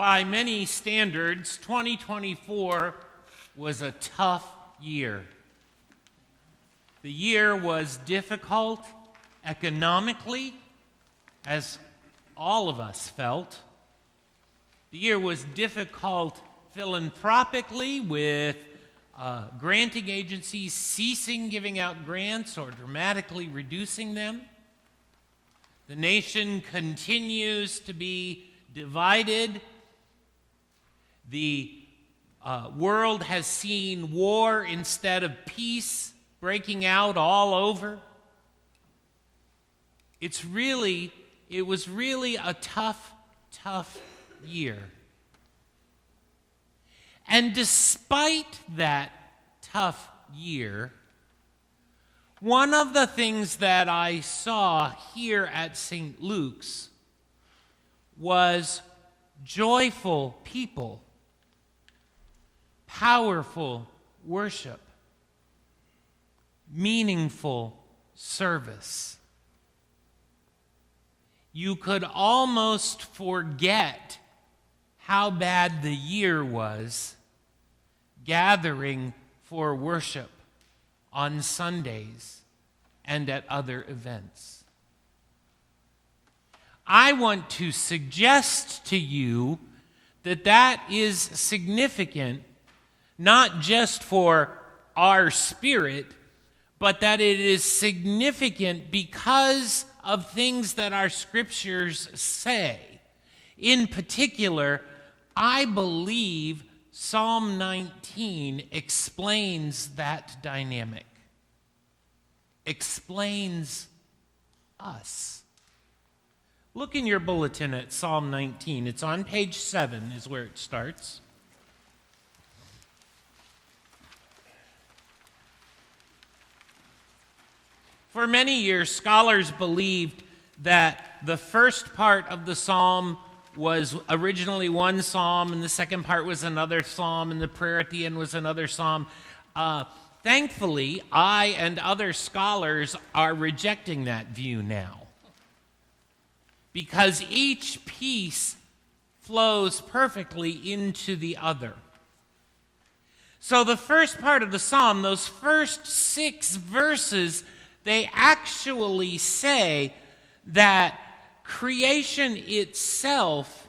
by many standards, 2024 was a tough year. The year was difficult economically, as all of us felt. The year was difficult philanthropically, with granting agencies ceasing giving out grants or dramatically reducing them. The nation continues to be divided. The world has seen war instead of peace breaking out all over. It was really a tough year. And despite that tough year, one of the things that I saw here at St. Luke's was joyful people, powerful worship, meaningful service. You could almost forget how bad the year was gathering for worship on Sundays and at other events. I want to suggest to you that that is significant, not just for our spirit, but that it is significant because of things that our scriptures say. In particular, I believe Psalm 19 explains that dynamic, explains us. Look in your bulletin at Psalm 19. It's on page 7 is where it starts. For many years, scholars believed that the first part of the psalm was originally one psalm, and the second part was another psalm, and the prayer at the end was another psalm. Thankfully, I and other scholars are rejecting that view now, because each piece flows perfectly into the other. So the first part of the psalm, those first 6 verses, they actually say that creation itself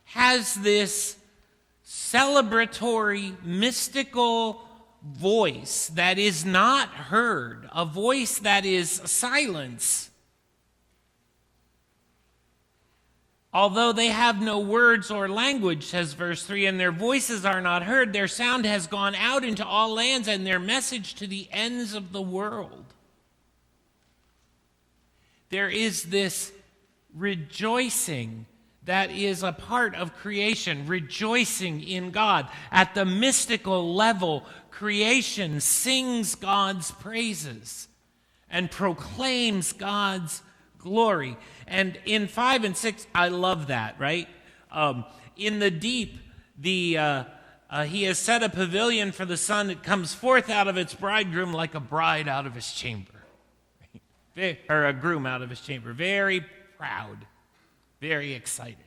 has this celebratory, mystical voice that is not heard, a voice that is silence. Although they have no words or language, says verse 3, and their voices are not heard, their sound has gone out into all lands, and their message to the ends of the world. There is this rejoicing that is a part of creation, rejoicing in God. At the mystical level, creation sings God's praises and proclaims God's glory. And in 5 and 6, I love that, right? In the deep, he has set a pavilion for the sun that comes forth out of its bridegroom like a bride out of his chamber. Or a groom out of his chamber. Very proud, very excited.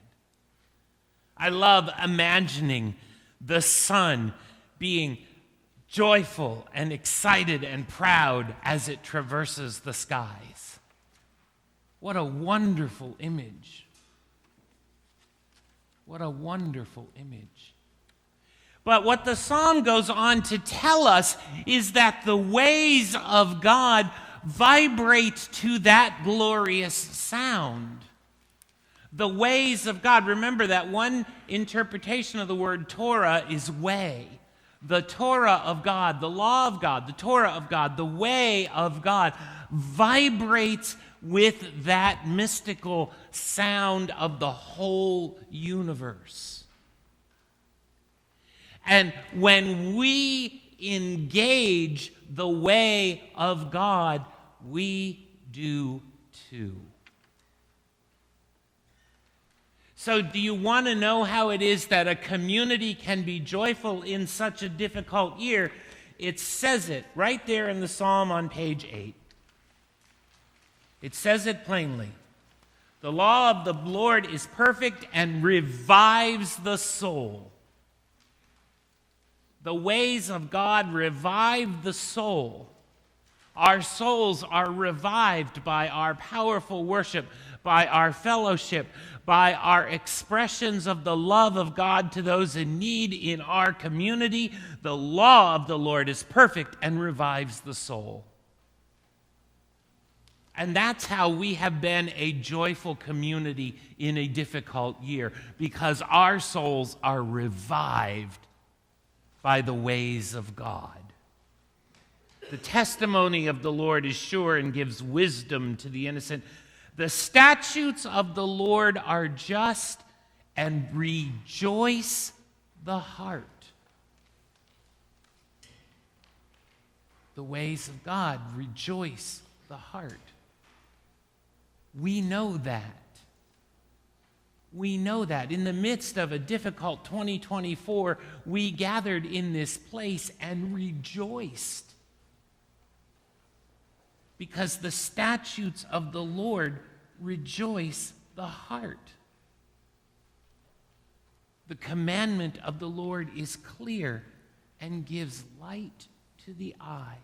I love imagining the sun being joyful and excited and proud as it traverses the skies. What a wonderful image. What a wonderful image. But what the psalm goes on to tell us is that the ways of God vibrate to that glorious sound. The ways of God. Remember that one interpretation of the word Torah is way. The Torah of God, the law of God, the Torah of God, the way of God vibrates with that mystical sound of the whole universe. And when we engage the way of God, we do too. So do you want to know how it is that a community can be joyful in such a difficult year? It says it right there in the psalm on page 8. It says it plainly. The law of the Lord is perfect and revives the soul. The ways of God revive the soul. Our souls are revived by our powerful worship, by our fellowship, by our expressions of the love of God to those in need in our community. The law of the Lord is perfect and revives the soul. And that's how we have been a joyful community in a difficult year, because our souls are revived by the ways of God. The testimony of the Lord is sure and gives wisdom to the innocent. The statutes of the Lord are just and rejoice the heart. The ways of God rejoice the heart. We know that. We know that. In the midst of a difficult 2024, we gathered in this place and rejoiced, because the statutes of the Lord rejoice the heart. The commandment of the Lord is clear and gives light to the eyes.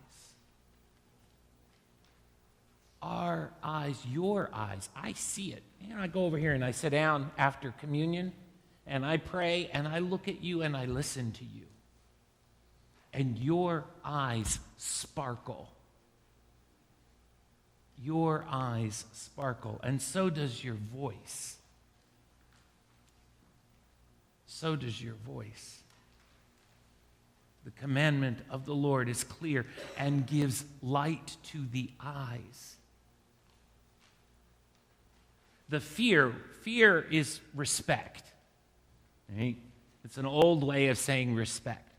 Our eyes, your eyes, I see it. I go over here and I sit down after communion and I pray and I look at you and I listen to you. And your eyes sparkle. Your eyes sparkle, and so does your voice. So does your voice. The commandment of the Lord is clear and gives light to the eyes. The fear is respect. Right? It's an old way of saying respect.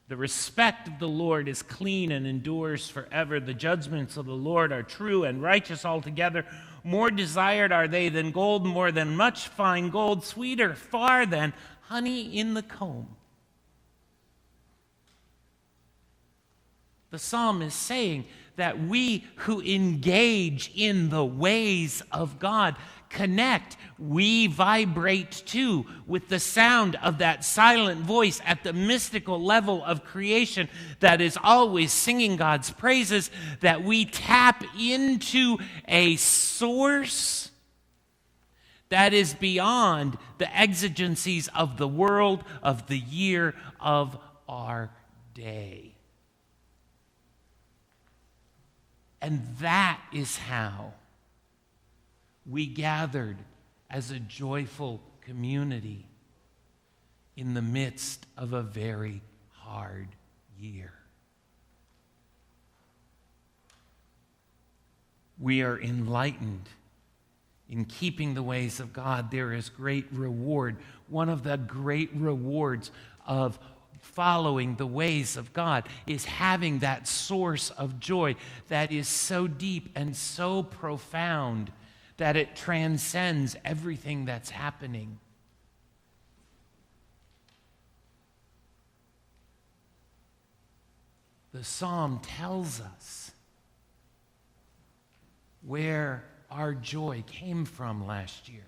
The respect of the Lord is clean and endures forever. The judgments of the Lord are true and righteous altogether. More desired are they than gold, more than much fine gold, sweeter far than honey in the comb. The psalm is saying that we who engage in the ways of God connect, we vibrate too with the sound of that silent voice at the mystical level of creation that is always singing God's praises, that we tap into a source that is beyond the exigencies of the world, of the year, of our day. And that is how we gathered as a joyful community in the midst of a very hard year. We are enlightened in keeping the ways of God. There is great reward. One of the great rewards of following the ways of God is having that source of joy that is so deep and so profound that it transcends everything that's happening. The psalm tells us where our joy came from last year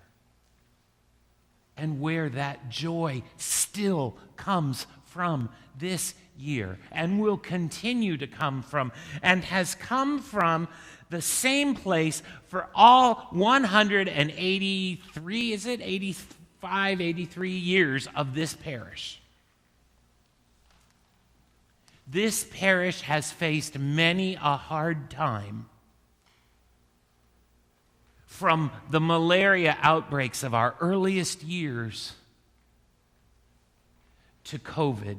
and where that joy still comes from this year and will continue to come from, and has come from the same place for all 183, 83 years of this parish. This parish has faced many a hard time, from the malaria outbreaks of our earliest years to COVID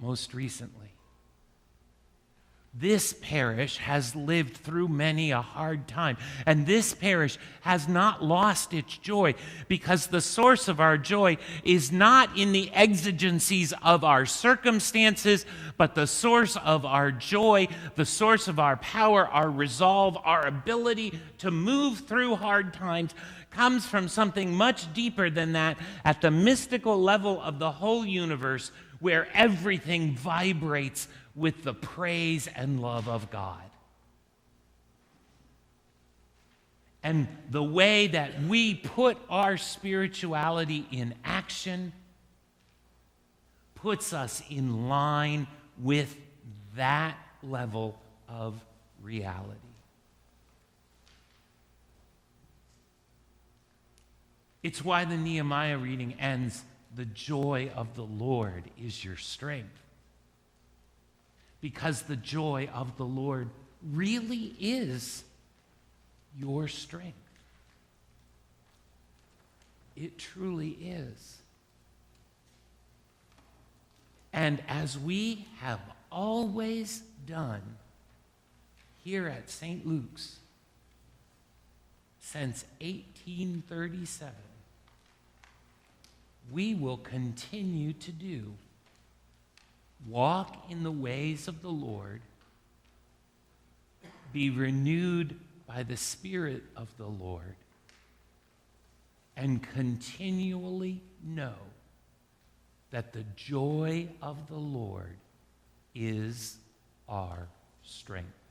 most recently. This parish has lived through many a hard time, and this parish has not lost its joy, because the source of our joy is not in the exigencies of our circumstances, but the source of our joy, the source of our power, our resolve, our ability to move through hard times comes from something much deeper than that, at the mystical level of the whole universe, where everything vibrates with the praise and love of God. And the way that we put our spirituality in action puts us in line with that level of reality. It's why the Nehemiah reading ends, "The joy of the Lord is your strength." Because the joy of the Lord really is your strength. It truly is. And as we have always done here at St. Luke's since 1837, we will continue to do. Walk in the ways of the Lord, be renewed by the Spirit of the Lord, and continually know that the joy of the Lord is our strength.